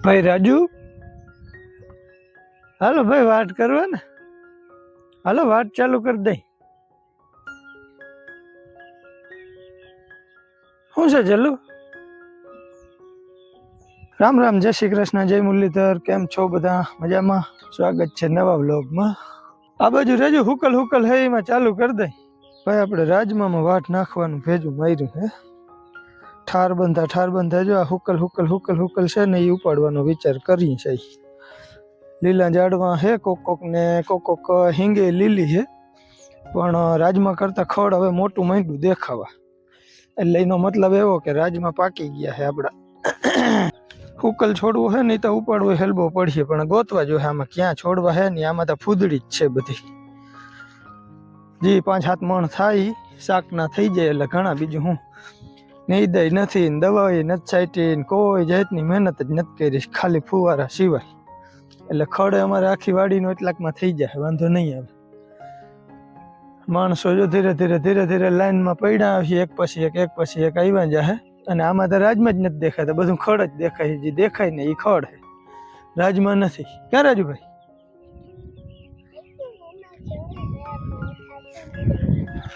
भाई राजू हालो भाई वाट करवा ने हालो वाट चालू कर दे हूँ से चलू राम राम जय श्री कृष्ण जय मुरलीधर केम छो बधा मजा में स्वागत है नवा व्लॉग में आ बाजू राजू हुकल हुकल है एमां चालू कर दे भाई आपणे राजमा में वाट नाखवानुं भेजू मार्युं है ठार बंधा जो आ हुकल हुकल हुकल हुकल छे ने ई उपाडवानो विचार करी छे लीला झाड़वा है कोक ने कोक हींगे लीली है पण राजमा करता खड़ हवे मोटું માંડ્યું દેખાવા એટલે એનો મતલબ એવો કે રાજमा પાકી ગયા છે આપડા હુકલ છોડવો है नहीं तो ઉપાડવો હેલબો પડશે પણ ગોતવા જો આમાં ક્યાં છોડવા है ની આમાં તો ફૂદડી જ છે બધી जी 5-7 મણ થાય શાક ના થઈ જાય એટલે ઘણા બીજું હું નહીં દઈ નથી દવાઈ નથી છાંટી કોઈ જાતની મહેનત જ નથી કરી ખાલી ફુવારા સિવાય એટલે ખડે અમારે આખી વાડીનો એટલાકમાં થઈ જાય વાંધો નહીં આવે માણસો જો ધીરે ધીરે લાઈનમાં પડ્યા છે એક પછી એક આવ્યા જાય અને આમાં તો રાજમાં જ નથી દેખાતા બધું ખડ જ દેખાય જે દેખાય ને એ ખડ છે રાજમાં નથી ક્યાં રાજુભાઈ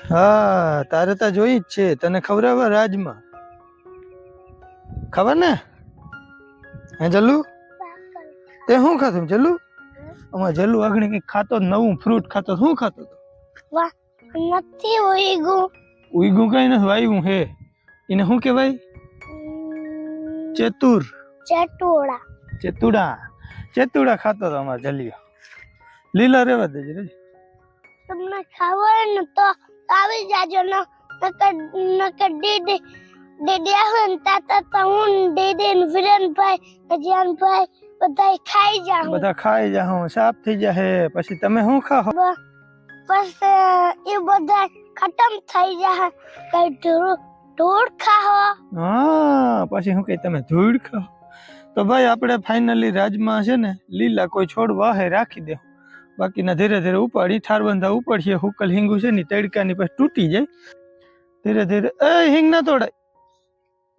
હા તારે તો જોઈ જ છે તને ખવડાવવા રાજમાં ખબર ને હે જલ્લુ તે શું ખાતું જલ્લુ અમાર જલ્લુ આગળ કઈક ખાતો નવું ફ્રૂટ ખાતો શું ખાતો વાહ નથી ઉઈગું કઈ નથી વાયું હે એને શું કહેવાય ચેતુડા ખાતો તો અમાર જલિયો લીલા રેવા દેજે રે તમને ખાવા ને તો આવી જાજો નકર ડેડી આવે ને તાતા તો હું ડેડી ને વિરેનભાઈ અજયાનભાઈ બધા ખાઈ જાહો સાફ થઈ જાહે પછી તમે શું ખાઓ બસ એ બધા ખતમ થઈ જાહે કઈ ધૂળ ખાઓ હા પછી શું કઈ તમે ધૂળ ખાઓ તો ભાઈ આપણે ફાઇનલી રાજમાં છે ને લીલા કોઈ છોડ વાહે રાખી દે બાકીના ધીરે ધીરે ઉપાડી ઠારબંધા ઉપાડીએ હુકલ હિંગુ છે ને તડકાની પછી તૂટી જાય ધીરે એ હિંગ ના તોડાય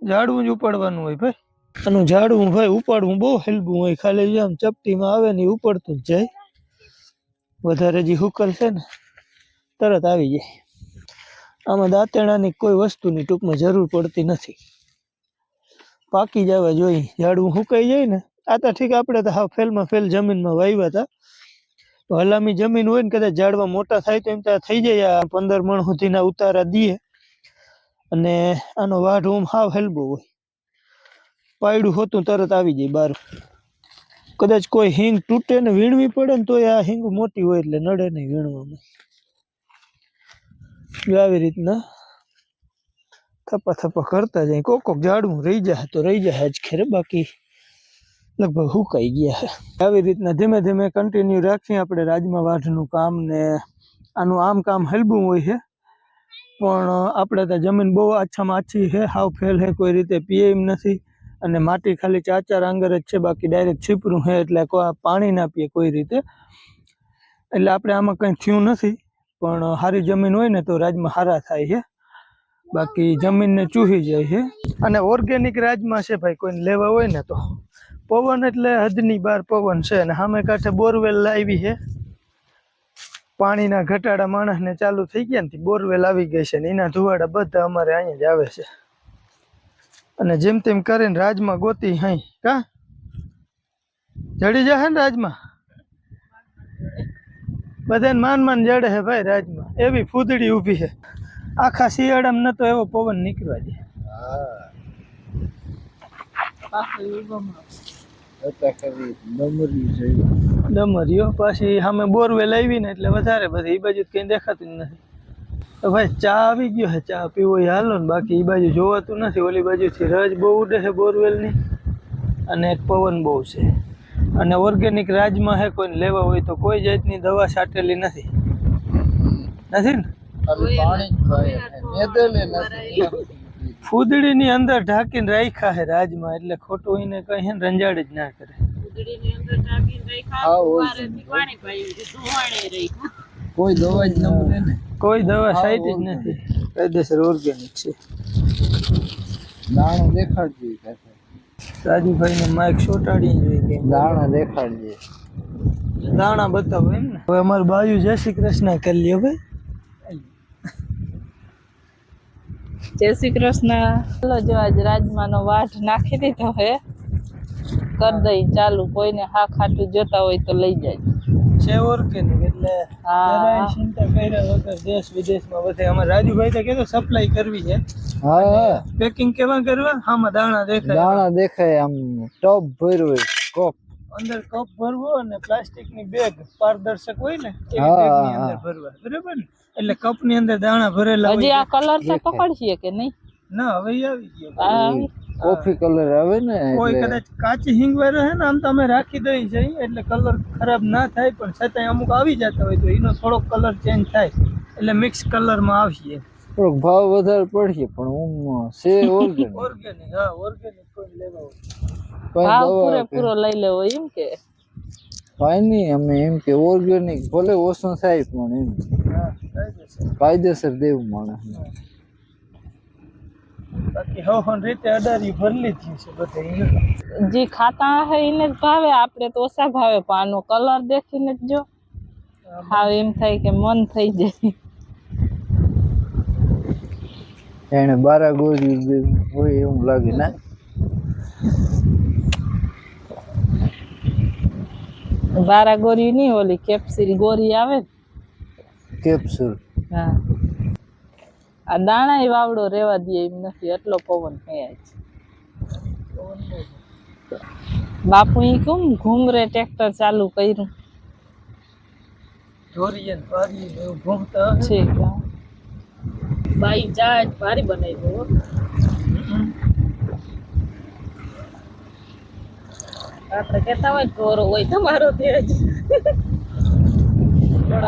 ઝાડવું જ ઉપાડવાનું હોય ભાઈ આનું ઝાડવું ભાઈ ઉપાડવું બહુ હેલ્બું હોય ખાલી આમ ચપટીમાં આવે ને ઉપાડતું જ જાય વધારે જે હુકલ છે ને તરત આવી જાય આમાં દાંતેડાની કોઈ વસ્તુની ટૂંકમાં જરૂર પડતી નથી પાકી જવા જોઈએ ઝાડવું સુકાઈ જાય ને આ તો ઠીક આપણે તો હા ફેલમાં ફેલ જમીનમાં વાવ્યા હતા હલામી જમીન હોય ને કદાચ ઝાડવા મોટા થાય તો એમ ત્યાં થઈ જાય 15 મણ સુધીના ઉતારા દઈએ અને આનો વાઢ ઓમ હાવ હેલ્બો હોય પાયડું હોતું તરત આવી જાય બહાર કદાચ કોઈ હિંગ તૂટે ને વીણવી પડે ને તો આ હિંગ મોટી હોય એટલે નડે નહીં વીણવામાં આવી રીતના થપ્પા કરતા જાય કોક ઝાડવું રહી જાય તો રહી જાય જ ખેરે બાકી લગભગ હુકાઈ ગયા છે આવી રીતના ધીમે ધીમે કન્ટિન્યુ રાખીએ આપણે રાજમાં વાઢનું કામ ને આનું આમ કામ હેલ્બું હોય છે પણ આપણે તો જમીન બહુ આછામાં આછી છે હાવ ફેલ છે કોઈ રીતે પીએ એમ નથી અને માટી ખાલી 4 આંગર જ છે બાકી ડાયરેક્ટ છીપરું છે એટલે પાણી ના પીએ કોઈ રીતે એટલે આપણે આમાં કંઈ થયું નથી પણ સારી જમીન હોય ને તો રાજમાં સારા થાય છે બાકી જમીનને ચૂહી જાય છે અને ઓર્ગેનિક રાજમાં છે ભાઈ કોઈને લેવા હોય ને તો પવન એટલે હદની બહાર પવન છે અને સામે કાંઠે બોરવેલ લાવી છે પાણીના ઘટાડા માણસને ચાલુ થઈ ગયા ને બોરવેલ આવી ગઈ છે ને એના ધુવાડા બધા અમારે અહીંયા જ આવે છે અને જેમ તેમ કરીને રાજમાં ગોતી હાઈ કા જડી જશે ને રાજમાં બધાને માન જડે છે ભાઈ રાજમાં એવી ફૂદડી ઊભી છે આખા શિયાળામાં નતો એવો પવન નીકળવા દે ડમરીઓ પાછી સામે બોરવેલ આવી ને એટલે વધારે બધી એ બાજુ કઈ દેખાતું નથી તો ભાઈ ચા આવી ગયો છે ચા પીવો એ હાલો ને બાકી એ બાજુ જોવાતું નથી ઓલી બાજુથી રજ બહુ ઉડે છે બોરવેલની અને એક પવન બહુ છે અને ઓર્ગેનિક રાજમાં છે કોઈને લેવા હોય તો કોઈ જાતની દવા છાંટેલી નથી ને ફૂદડીની અંદર ઢાંકીને રાખ્યા છે રાજમાં એટલે ખોટું એને કઈ રંજાડ જ ના કરે કોઈ દવા સાઈટ જ નથી કાયદેસર ઓર્ગેનિક છે દાણો દેખાડજો રાજુભાઈ ને માઇક ચોટાડી જોઈએ કે દાણા દેખાડજે. દાણા બતાવો એમ ને. હવે અમારું બાજુ જય શ્રી કૃષ્ણ કરી લ્યો ભાઈ. જય શ્રી કૃષ્ણ. ચાલો જો આજ રાજમાનો વાઢ નાખી દીધો હે, કરી દઈ ચાલુ. કોઈને હા ખાટું જોતા હોય તો લઈ જાય. છે ઓર્ગેનિક એટલે જરાય ચિંતા કર્યા વગર દેશ વિદેશમાં બધે અમારે રાજુભાઈ તો કહેતો સપ્લાય કરવી છે. હા પેકિંગ કેવા કરવા? આમાં દાણા દેખાય, દાણા દેખાય, આમ ટોપ ભર્યું હોય, કપ અંદર કપ ભરવો અને પ્લાસ્ટિકની બેગ પારદર્શક હોય ને એવી હા, બેગની અંદર ભરવા, બરાબર ને? એટલે કપની અંદર દાણા ભરેલા હજી હોય. આ કલર તો પકડશે કે નહીં? ના હવે ઈ આવી ગયો. આ કોફી કલર આવે ને કોઈ એટલે કદાચ કાચી હિંગ વાળો હે ને આમ તો અમે રાખી દઈ છે એટલે કલર ખરાબ ના થાય, પણ છતાંય અમુક આવી જતા હોય તો એનો થોડોક કલર ચેન્જ થાય એટલે મિક્સ કલરમાં આવશે. થોડોક ભાવ વધારે પડશે પણ છે ઓર્ગેનિક. ઓર્ગેનિક, હા ઓર્ગેનિક કોઈ લેવા હોય. ભાવ પૂરેપૂરો લઈ લેવો એમ કે કાંઈ નહીં, અમે એમ કે ઓર્ગેનિક ભલે ઓછો થાય પણ એમ હા કાયદેસર. કાયદેસર દેવું માણસ. બાકી હવન રીતે અડારી ભરલી જ છે બધે. જે ખાતા હે એને જ ભાવે, આપણે તો ઓછા ભાવે, પણ આનો કલર દેખીને જ જો હાવ એમ થાય કે મન થઈ જાય. એને બારા ગોળી હોય એવું લાગે ને. બારા ગોરી નહીં, ઓલી કેપ્સુલ ગોરી આવે ને. કેપ્સ્યુલ. હા આ દાણા એ વાવડો રેવા દે એમ નથી, એટલો પવન હે આજ. બાપુ ઈ કેમ ઘૂમરે ટ્રેક્ટર ચાલુ કર્યું ઢોરીએ ને પારીએ ને એવું ભૂંગતા હશે. છે કા? બાઈ જાજ ભારી બનાવ્યો. આપણે કહેતા હોય ઢોરો હોય તમારો તેજ.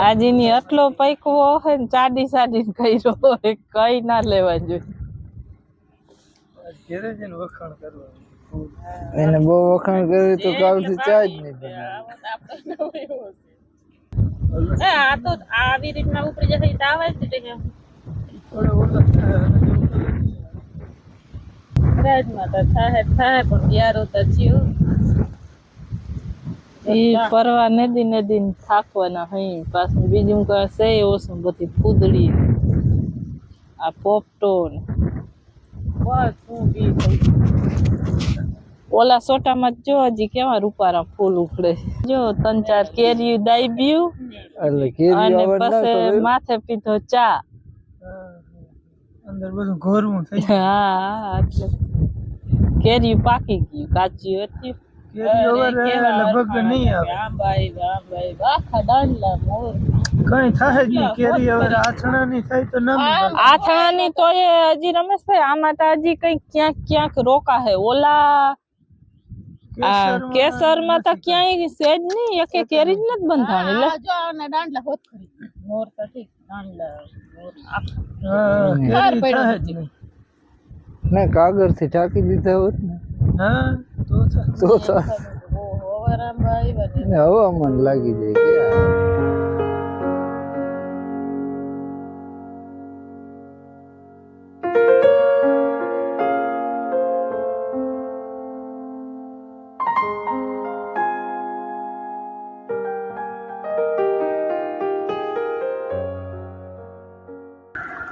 આજની આટલો પૈકવો હોય ને ચાડી ચાડીને કર્યો હોય, કઈ ના લેવા જોઈએ. ઘેરે જઈને વખાણ કરવા. એને બહુ વખાણ કરી તો કાલથી ચા જ નહીં બને. આ તો આવી રીતના ઉપરી જશે તો આવે જ તે થોડો ઓલો રાજમાં તો થાય પણ યારો તો થયો ઈ પરવા નદી નદી થાકવાના હઈ. પાછું બીજું કઈ છે ઓછું, બધી ફૂદડી આ પોપટો ને બસ શું બી થઈ. ઓલા સોટામાં જો હજી કેવા રૂપારા ફૂલ ઉખડે. જો 3-4 કેરીયું દાબ્યું એટલે કેરી અને આવડ ના પછી કરે. માથે પીધો ચા. અંદર બધું ઘોરવું થઈ હા એટલે કેરીયું પાકી ગયું, કાચી હતી. કેરી હવે લગભગ નહીં આવે. આખા દાંડલા મોર કઈ થાય જ નહીં. કેરી હવે આથણાની થાય તો ના મળે. આથણાની તો એ હજી રમેશભાઈ આમાં તો હજી કઈ ક્યાંક ક્યાંક રોકા હે. ઓલા કેસરમાં તો ક્યાંય સેજ નહીં, એકે કેરી જ નથી બંધાણી. લે જો આને દાંડલા હોત ખરી મોર તો ઠીક દાંડલા મોર હા કેરી થાય જ નહીં. ને કાગળ થી ઢાંકી દીધા હોત ને હા તો થાય. ને હવામાન લાગી જાય કે આ.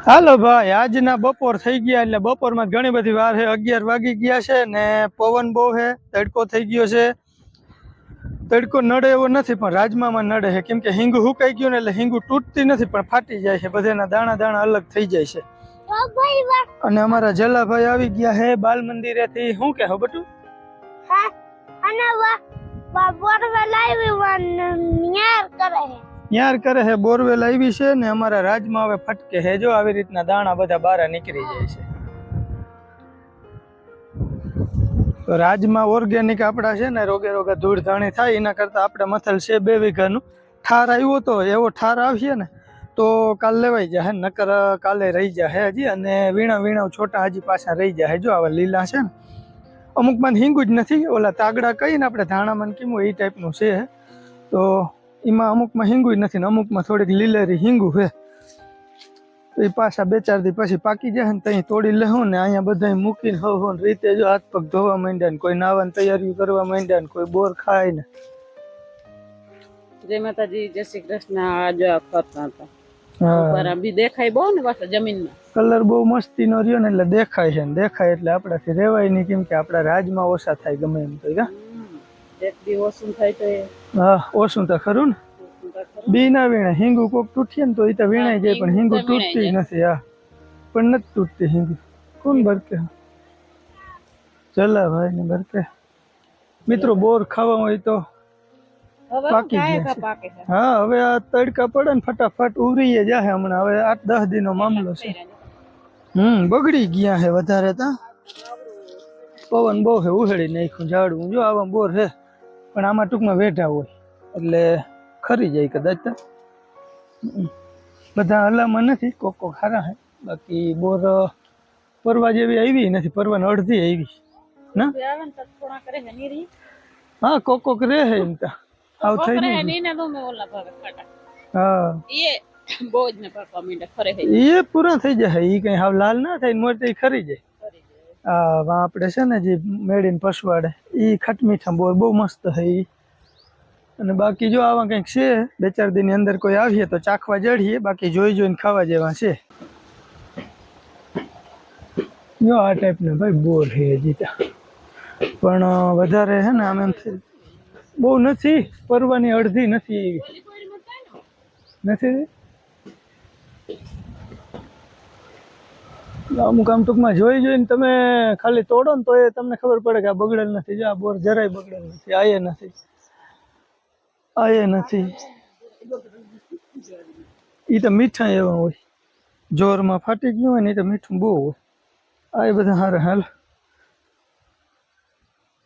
હાલો ભાઈ, આજના બપોર થઈ ગયા એટલે બપોરમાં ઘણી બધી વાર છે. 11 વાગી ગયા છે ને પવન બહુ છે, તડકો થઈ ગયો છે. તડકો નડે એવો નથી પણ રાજમામાં નડે છે, કેમ કે હિંગુ હુકાઈ ગયું ને એટલે હિંગુ તૂટતી નથી પણ ફાટી જાય છે. બધાના દાણા દાણા અલગ થઈ જાય છે. અને અમારા જલાભાઈ આવી ગયા છે બાલ મંદિરેથી. શું કે હો બટુ? હા અને બોરવેલ આવી ન્યાર કરે છે. યાર કરે છે, બોરવેલ આવી છે ને અમારા રાજમાં હવે ફટકે છે. જો આવી રીતના દાણા બધા બહાર નીકળી જાય છે. તો રાજમાં ઓર્ગેનિક આપણા છે ને રોગે રોગે ધૂળ ધાણી થાય એના કરતાં આપણે મથલ છે 2 વીઘાનું. ઠાર આવ્યો તો એવો ઠાર આવશે ને તો કાલ લેવાઈ જાય, નકર કાલે રહી જાય હજી. અને વીણા છોટા હજી પાછા રહી જાય. જો આવા લીલા છે ને અમુકમાં હિંગું જ નથી. ઓલા તાગડા કહીને આપણે ધાણામાં કીમું એ ટાઈપનું છે. તો એમાં અમુકમાં હિંગું નથી ને અમુકમાં થોડીક લીલેરી હિંગું છે. તો એ પાછા 2-4 દી પછી પાકી જાય ને ત્યાં તોડી લેવું ને અહીંયા બધા મૂકીને હવ રીતે જો હાથ પગ ધોવા માંડ્યા ને કોઈ નાવાની તૈયારી કરવા માંડ્યા ને કોઈ બોર ખાય ને. જય માતાજી, જય શ્રી કૃષ્ણ. આજો ફરતા હતા. હા, પર બી દેખાય બહુ ને પાછા જમીનમાં. કલર બહુ મસ્તીનો રહ્યો ને એટલે દેખાય છે ને દેખાય એટલે આપણાથી રેવાય નહીં, કેમ કે આપણા રાજમાં ઓછા થાય ગમે એમ તો. એક દી ઓછું થાય તો હા, ઓછું તો ખરું ને. બી ના વીણે હિંગુ કોક તૂટીએ ને તો એ તો વીણાઈ જાય, પણ હિંગુ તૂટતી નથી. હા, પણ નથી તૂટતી હિંગુ. કોણ બરકે? ચલા ભાઈ ને બરકે. મિત્રો બોર ખાવા હોય તો પાકી ગયા છે. હા, હવે આ તડકા પડે ને ફટાફટ ઉરીએ જાય હમણાં. હવે 8-10 દીનો મામલો છે. બગડી ગયા છે વધારે. તા પવન બહુ છે, ઉહેડી નાખ્યું ઝાડવું. જો આવા બોર છે, પણ આમાં ટૂંકમાં વેઢા હોય એટલે ખરી જાય કદાચ. બધા હલામાં નથી, કોક કોક સારા છે. બાકી બોર પરવા જેવી આવી નથી, પરવાની અડધી આવી ના. હા, કોક કોક રહે છે એમ તો. આવ થઈ એ પૂરા થઈ જાય. એ કઈ હાવ લાલ ના થાય, મોટી ખરી જાય. હા, આપણે છે ને જે મેડીને પસવાડે એ ખટમીઠા બોર બહુ મસ્ત છે ઈ. અને બાકી જો આવા કંઈક છે 2-4 દિનની અંદર કોઈ આવીએ તો ચાખવા જડીએ, બાકી જોઈ જોઈને ખાવા જેવા છે. જો આ ટાઈપના ભાઈ બોર છે હજી તો, પણ વધારે છે ને આમ એમ થઈ બહુ નથી. પરવાની અડધી નથી એવી નથી. અમુક આમ ટૂંકમાં જોઈ જોઈને તમે ખાલી તોડો ને તો એ તમને ખબર પડે કે આ બગડેલ નથી. જો આ બોર જરાય બગડેલ નથી. આયે નથી, આયે નથી. એ તો મીઠા એવા હોય, જોરમાં ફાટી ગયું હોય ને એ તો મીઠું બહુ હોય. આ એ બધા હારે હાલ.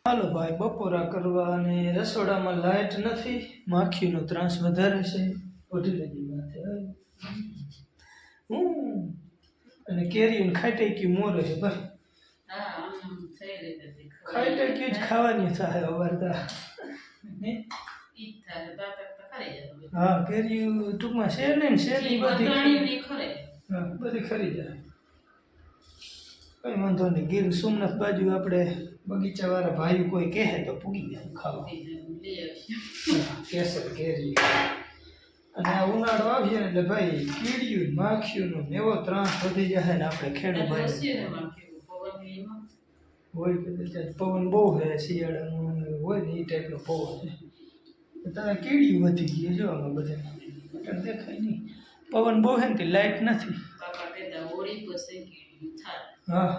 હાલો ભાઈ, બપોરા કરવા અને રસોડામાં લાઇટ નથી, માખીનો ત્રાસ વધારે છે. ઓઢી લેજી માથે. અને કેરીને ખાઈટેક્યું મોરે છે ભાઈ. ખાઈટેક્યું જ ખાવાની થાય અવારતા. હા, કેરી ટૂંકમાં છે ને છે ને બધી ખરી જાય. કઈ વાંધો નહીં. ગીર સોમનાથ બાજુ આપણે બગીચા વાળા ભાઈ કોઈ કહે તો પૂગી જાય ખાવા. કેસર કેરી. અને આ ઉનાળો આવીએ ને એટલે ભાઈ કીડિયું માખીયું એવો ત્રાસ વધી જાય ને. આપણે ખેડૂત ભાઈ હોય કે પવન બહુ છે શિયાળાનું હોય ને એ ટાઈપનો પવન છે. તારા કીડિયું વધી ગયું જો આમાં બધા દેખાય નહીં. પવન બહુ છે ને કે લાઇટ નથી. હા,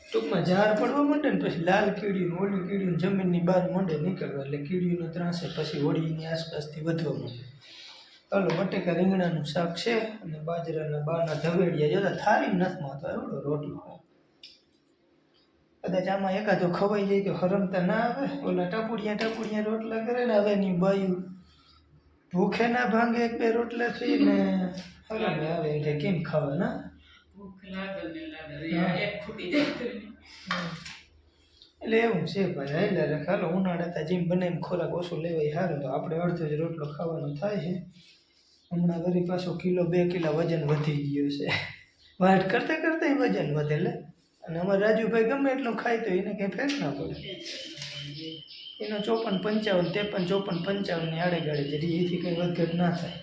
ટૂંકમાં ઝાડ પડવા માંડે ને પછી લાલ કીડીયું ઓલી કીડીયું જમીનની બહાર માંડે નીકળવા એટલે કીડીયુંનો ત્રાસે પછી હોળીની આસપાસથી વધવા માંડે. ચાલો, બટેકા રીંગણાનું શાક છે અને બાજરાના બાના ધવેડિયા જતા થારી નથી માતો એવડો રોટલો. કદાચ આમાં એકાદો ખવાઈ જાય તો હરમતા ના આવે. ઓલા ટપુડિયા રોટલા કરે ને હવેની બાયું ભૂખે ના ભાંગે 1-2 રોટલા થઈ ને હરમે આવે એટલે કેમ ખાવા ના. એટલે એવું છે ભાઈ. હાઈલા રાખ. હાલો, ઉનાળા જેમ બને એમ ખોરાક ઓછો લેવાય સારું. તો આપણે અડધો જ રોટલો ખાવાનો થાય છે. હમણાં વળી પાછો 1-2 કિલો વજન વધી ગયો છે. વાટ કરતા કરતા વજન વધે લે. અને અમારા રાજુભાઈ ગમે એટલું ખાય તો એને કંઈ ફેર ના પડે. એનો 54-55, 53-54-55 ની આડેગાડે જરી એથી કંઈ વધઘટ ના થાય.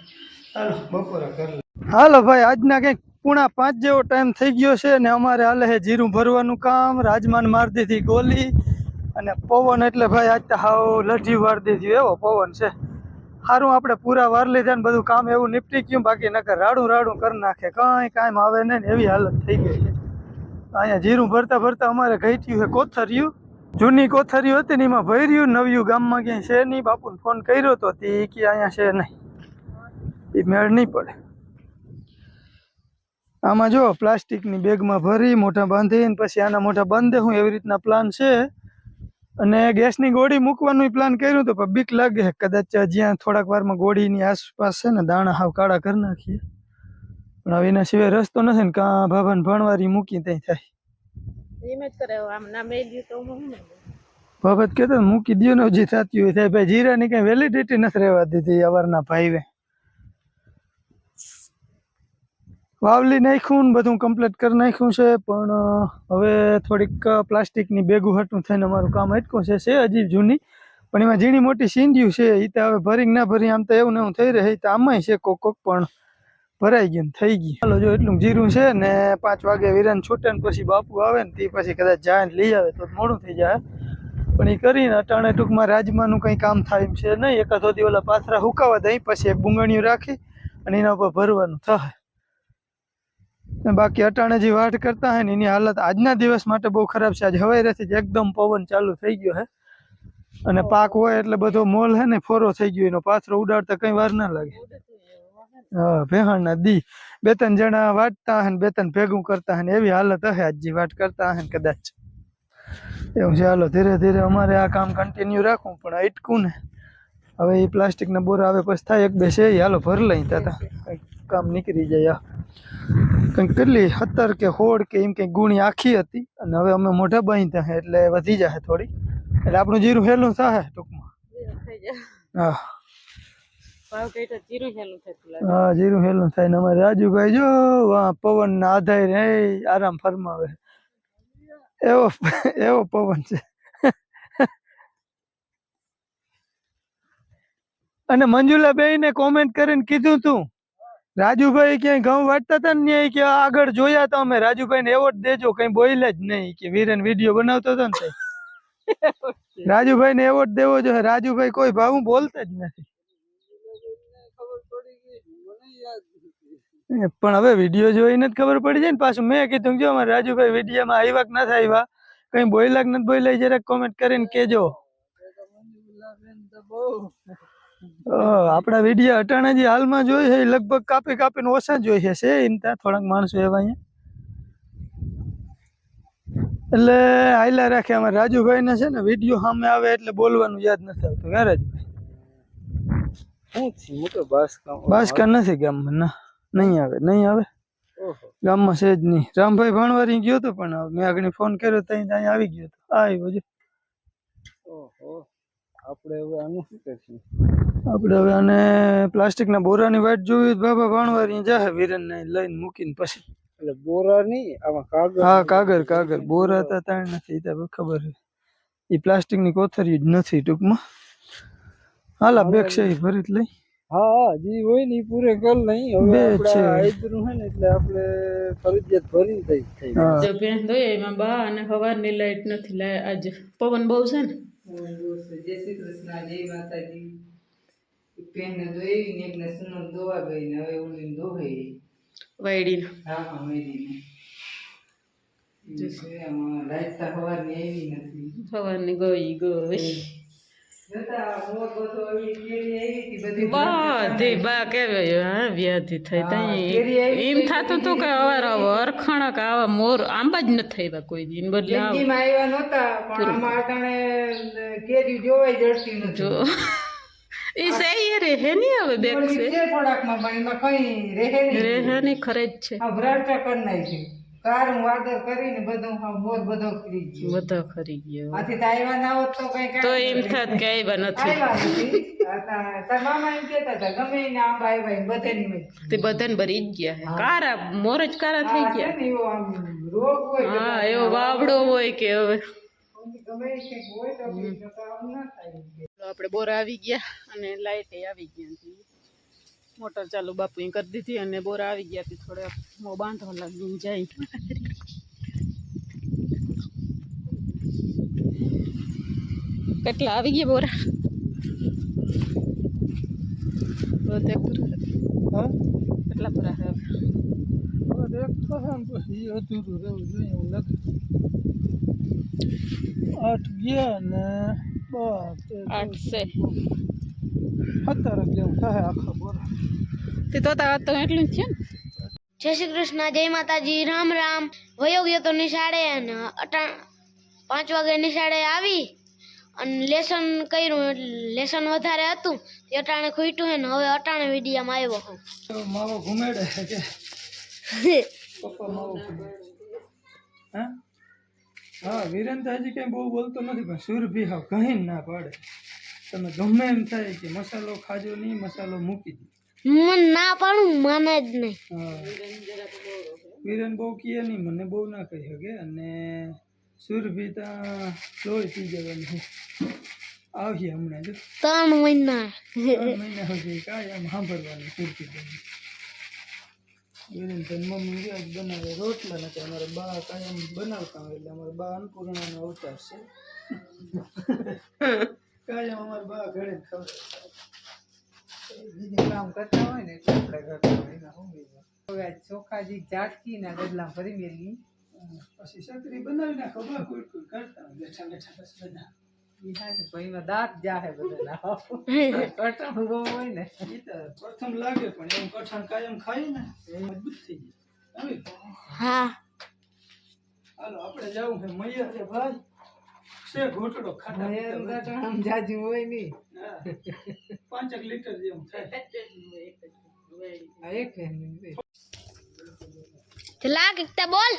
હાલો, બપોરા કર લે. હાલો ભાઈ, આજના કંઈક 4:30 જેવો ટાઈમ થઈ ગયો છે ને અમારે હાલે છે જીરું ભરવાનું કામ. રાજમાન મારી દીધી ગોલી અને પવન એટલે ભાઈ આજ તો હાવ લઢી વાર દીધી એવો પવન છે. સારું આપણે પૂરા વાર લીધા ને બધું કામ એવું નીપટી ગયું. બાકી નકર રાડું કરી નાખે, કાંઈ કામ આવે નહીં ને એવી હાલત થઈ ગઈ છે. અહીંયા જીરું ભરતા ભરતા અમારે ઘટ્યું છે કોથરિયું. જૂની કોથરિયું હતી ને એમાં ભર્યું. નવ્યું ગામમાં ક્યાંય છે નહીં. બાપુને ફોન કર્યો તો તે કે અહીંયા છે નહીં, એ મેળ નહીં પડે. આમાં જો પ્લાસ્ટિકની બેગમાં ભરી મોઢા બાંધીને પછી આના મોઢા બાંધે હું એવી રીતના પ્લાન છે. અને ગેસની ગોળી મૂકવાનું પ્લાન કર્યું તો પણ બીક લાગે કદાચ જ્યાં થોડાક વારમાં ગોળીની આસપાસ છે ને દાણા હાવ કાળા કરી નાખીએ. પણ હવે એના સિવાય રસ્તો નથી ને. કાં ભાભાને ભણવારી મૂકી ત્યાં થાય. બાબત કહેતો મૂકી દો ને હજી થતી હોય થાય. ભાઈ જીરાની કઈ વેલિડિટી નથી રહેવા દીધી અવારના ભાઈએ. વાવલી નાખ્યું ને બધું કમ્પ્લીટ કરી નાખ્યું છે, પણ હવે થોડીક પ્લાસ્ટિકની બેગું હટું થઈને અમારું કામ અટકું છે હજી જૂની, પણ એમાં ઝીણી મોટી સીંડ્યું છે એ તો હવે ભરી ના ભરી આમ તો એવું ને એવું થઈ રહે, તો આમાંય છે કોક પણ ભરાઈ ગયું થઈ ગયું. ચાલો જો એટલું જીરું છે ને 5 વાગે વિરાન છૂટે ને પછી બાપુ આવે ને તે પછી કદાચ જાય ને લઈ આવે તો મોડું થઈ જાય, પણ એ કરીને અટાણે ટૂંકમાં રાજમાનું કંઈ કામ થાય એમ છે નહીં. એકાદ દી ઓલા પાથરા હુકાવા દઈ પછી એક બુંગણીયું રાખી અને એના ઉપર ભરવાનું થાય. બાકી અટાણે જે વાટ કરતા હોય ને એની હાલત આજના દિવસ માટે બહુ ખરાબ છે. આજ હવારેથી જ એકદમ પવન ચાલુ થઈ ગયો છે અને પાક હોય એટલે બધો મોલ છે ને ફોરો થઈ ગયો, એનો પાથરો ઉડાડતા કઈ વાર ના લાગે. હા ભેહાણના દી 2-3 જણા વાટતા હે ને 2-3 ભેગું કરતા હે ને એવી હાલત હશે આજ જે વાટ કરતા હે ને કદાચ એવું છે. હાલો ધીરે ધીરે અમારે આ કામ કન્ટિન્યુ રાખવું, પણ અટકું ને હવે એ પ્લાસ્ટિકના બોરા આવે પછી થાય 1-2 છે હાલો ભર લઈ તાતા કંઈક કામ નીકળી જાય. કંઈક કેટલી 17 કે 16 કે એમ કંઈક ગુણી આખી હતી અને હવે અમે મોઢા બાંધ્યા હે એટલે વધી જાય થોડી, એટલે આપણું જીરું હેલું થાય ટૂંકમાં. હા હા જીરું હેલું થાય ને અમારે રાજુભાઈ જો પવન ના આધારે આરામ ફરમાવે, એવો એવો પવન છે. અને મંજુલા બેય ને કોમેન્ટ કરીને કીધું તું રાજુભાઈ ક્યાંય ઘઉં વાટતા હતા ને કે આગળ જોયા તો અમે રાજુભાઈ ને એવોર્ડ દેજો, કઈ બોલ્યા જ નહીં કે વીરન વિડીયો બનાવતો હતો ને રાજુભાઈ ને એવોર્ડ દેવો જોઈએ. રાજુભાઈ કોઈ ભાવ બોલતા જ નથી, પણ હવે વિડીયો જોઈને જ ખબર પડી જાય ને. પાછું મેં કીધું જો અમારે રાજુભાઈ વિડીયોમાં આવ્યા કે નથી આવ્યા, કઈ બોલ્યા કે નથી બોલ્યા, જરાક કોમેન્ટ કરીને કેજો. આપણા વિડીયો અટાણા જે હાલમાં જોઈ છે લગભગ કાપી કાપીને ઓછા જોઈ છે એમ ત્યાં થોડાક માણસો એવા અહીંયા, એટલે હાઈલા રાખે. અમારે રાજુભાઈ ને છે ને વિડીયો સામે આવે એટલે બોલવાનું યાદ નથી આવતું. ક્યાં રાજુભાઈ બાસકા નથી ગામમાં? ના નહીં આવે, નહીં આવે ગામમાં છે જ નહીં. રામભાઈ ભણવારી ગયો હતો પણ મેં આગળ ફોન કર્યો તો અહીંયા આવી ગયો હતો. આવ્યો છે. આપણે હવે આનું શું કરશું? આપણે હવે આને પ્લાસ્ટિકના બોરાની વાટ જોવી બાબા ભણવારી જાહે વીરનને લઈને મૂકીને પછી. એટલે બોરા નહીં આમાં કાગળ. હા કાગળ કાગળ, બોરા તો તાણ નથી તો ખબર છે. એ પ્લાસ્ટિકની કોથરી જ નથી ટૂંકમાં. હાલા બેગ છે એ ભરી જ લઈ. હા હા જે હોય ને એ પૂરે કર લઈ. હવે આપણે આઈતરું છે ને એટલે આપણે ફરજિયાત ભરી થઈ. જો ભેંસ દોય એમાં બા અને સવારની લાઈટ નથી લાય, આજે પવન બહુ છે ને. જય શ્રી કૃષ્ણ, જય માતાજી. પેને દોઈ ને એકને સુનો દોવા ગઈ ને હવે ઓલી દોહી વાયડી. હા હા વાયડી. જે આમાં લાઈટ તો સવારની આવી નથી, સવારની ગઈ ગઈ. બા કેવાય વ્યાધિ થઈ એમ થતું હતું કે અવાર અરખણક આવા મોર આંબા જ નથી આવ્યા કોઈ દી બદલે આવ્યા નહોતા, પણ આમાં અટાણે કેરી જોવાય જડતી નથી. ઈ સહી રે હે ની હવે બેક છે થોડાક માં પણ એમાં કઈ રહે ની ખરે જ છે. આ ભ્રાટા કર નાખી કારું વાદળ કરીને બધું મોર બધો ખરી ગયો, બધો ખરી ગયો. આથી તો આવ્યા ના હોત તો કઈ તો એમ થાત કે આવ્યા નથી. તાર મામા એમ કહેતા હતા ગમે એને આંબા આવ્યા બધાની તે બધાને ભરી જ ગયા. કારા મોર જ કારા થઈ ગયા. એવો આમ રોગ હોય, હા એવો વાવડો હોય કે હવે આપણે બોર આવી ગયા અને લાઈટ આવી ગયા. મોટર ચાલુ બાપુ કરી દીધી અને બોર આવી ગયા. થોડા મો બાંધવા લાગી જાય. કેટલા આવી ગયા બોરા? કેટલા બોરા હવે? આઠ ગયા ને 8 છે. 17 જેવું થાય આખા બોરા. તે તો એટલું જ છે ને. જય શ્રી કૃષ્ણ, જય માતાજી, રામ રામ. વયો ગયો તો નિશાળે અને 5 વાગે નિશાળે આવી અને લેસન કર્યું. લેસન વધારે હતું તે અટાણે ખૂટ્યું હે ને હવે અટાણે વિડીયામાં આવ્યો હું. માવો ઘુમેડે કે પપ્પા માવો હા હા. વિરેન તો હજી કઈ બહુ બોલતો નથી પણ સુર ભી હાવ કहीं ના પાડે. તમે ગમે એમ થાય કે મસાલો ખાજો નહીં, મસાલો મૂકી દો. મને ના પાડું માને જ નહીં. હા વિરન બહુ કહે નહીં, મને બહુ ના કહી શકે. અને સુરભી ત્યાં લોહી પી જવાની આવીએ હમણાં જો 3 મહિના 3 મહિના સુધી કાંઈ આમ સાંભળવાનું સુરભી વિરન તો મમ્મી વ્યાજ બનાવે રોટલા નથી. અમારા બા કાંઈ આમ બનાવતા હોય એટલે અમારા બા અન્નપૂર્ણાનો અવતાર છે. કાંઈ આમ અમારા બા ઘરે ખબર બીજું કામ કરતા હોય ને એટલે આપણે કરતા હોય એના શું બીજું હવે ચોખાજી ઝાટકી ના ગદલા ભરી મેલી પછી સકરી બનાવી નાખો બા કોઈ કરતા હોય બેઠા બેઠા બસ બધા એમાં દાંત જાહે બધા કટણ બહુ હોય ને ઈ તો પ્રથમ લાગે પણ એમ કઠણ કાયમ ખાય ને એ મજબૂત થઈ જાય. હા હાલો આપણે જવું છે મૈયા છે ભાઈ છે ઘોટડો ખાટા એનું કટણ આમ જાજુ હોય નહીં. હા 5 લીટર જેવું થાય. આ એક ને ચલા કિકતા બોલ.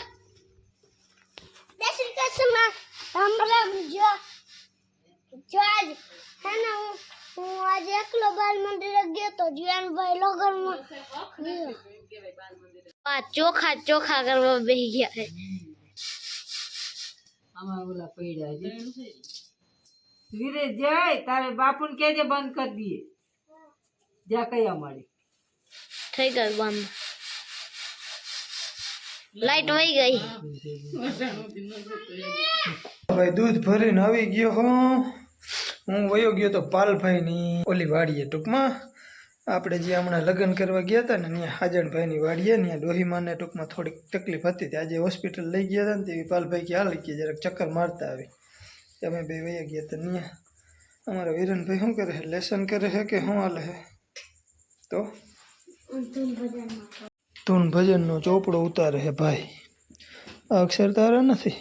જય શ્રી કૃષ્ણ રામ રામ. જો આજ હે ને હું આજે એકલો બાલ મંદિરે ગયો તો જીવનભાઈ લોગરમાં આ ચોખા કરવા બેસી ગયા છે. આમાં ઓલા પૈડા છે વીરે જાય તારે બાપુને કેજે બંધ કરી દઈએ જ્યાં કયા મળી થઈ ગયું બંધ. લાઈટ વહી ગઈ. ભાઈ દૂધ ભરીને આવી ગયો હું વયો ગયો તો પાલભાઈની ઓલી વાડીએ. ટૂંકમાં આપણે જે હમણાં લગ્ન કરવા ગયા હતા ને ત્યાં હાજણભાઈની વાડીએ ત્યાં ડોહીમાને ટૂંકમાં થોડીક તકલીફ હતી. આજે હોસ્પિટલ લઈ ગયા હતા ને તેવી પાલભાઈ કે હાલ કે જરાક ચક્કર મારતા આવી. અમે બે વયા ગયા હતા ત્યાં. અમારા વિરનભાઈ શું કરે છે? લેસન કરે છે કે શું હાલે છે? તો ધૂન ભજનનો ચોપડો ઉતારે છે ભાઈ. આ અક્ષર તારા નથી?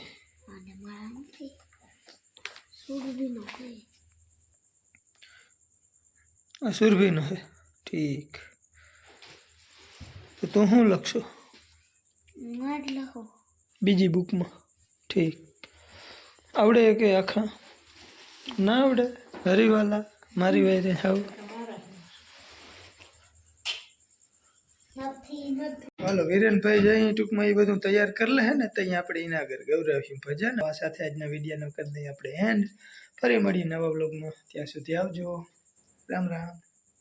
આ સુરભીનો છે. ઠીક તો તું શું લખશો બીજી બુકમાં? ઠીક આવડે કે આખા ના આવડે? હરીવાલા મારી વાયરે આવ. હાલો વિરેનભાઈ જઈ ટૂંકમાં એ બધું તૈયાર કરી લે ને ત્યાં આપણે એના આગળ ગૌરવસિંહ ભજન. આ સાથે આજના વિડીયોનો કરી દઈએ આપણે એન્ડ. ફરી મળીએ નવા બ્લોગમાં. ત્યાં સુધી આવજો. રામ રામ.